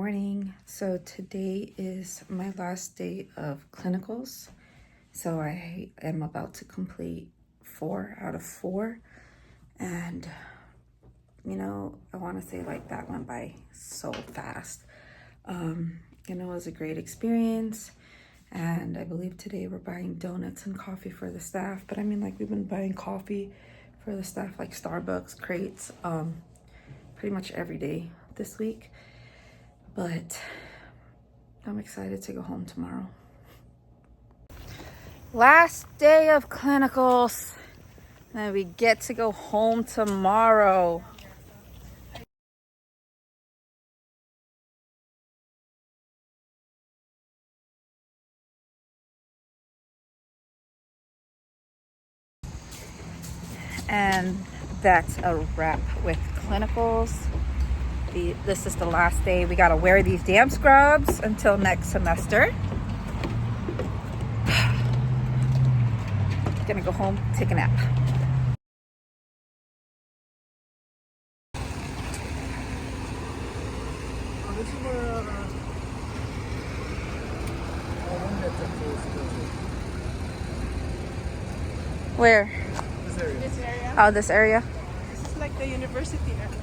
morning. So today is my last day of clinicals. So I am about to complete 4 out of 4. And, you know, I want to say like that went by so fast. It was a great experience. And I believe today we're buying donuts and coffee for the staff. But I mean, like, we've been buying coffee for the staff, like Starbucks, crates, pretty much every day this week. But I'm excited to go home tomorrow. Last day of clinicals. And we get to go home tomorrow. And that's a wrap with clinicals. This is the last day. We gotta wear these damn scrubs until next semester. Gonna go home, take a nap. Where? This area. Oh, this area? This is like the university area.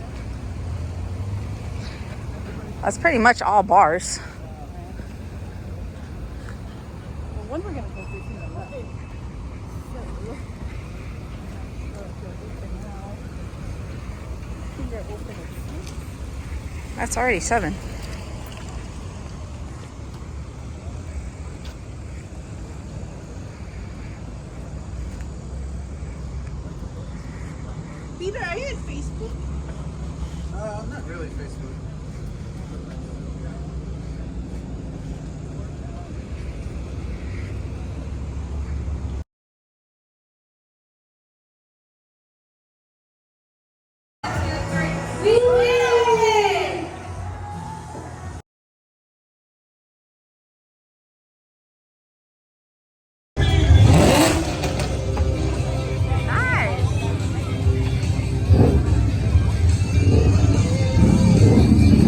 That's pretty much all bars. Well, when we're gonna go to That's already 7. Peter, are you on Facebook? I'm not really Facebook.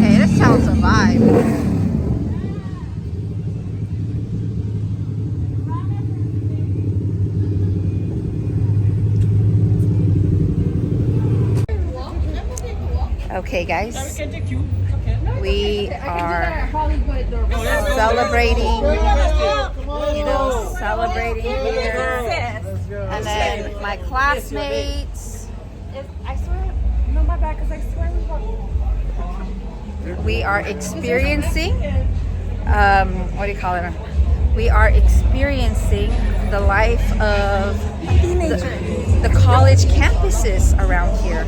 Hey, this town's a vibe. Okay, guys. We are celebrating, celebrating here. And then my classmates. I swear, no, my bad, because I swear We are experiencing, what do you call it? We are experiencing the life of the college campuses around here.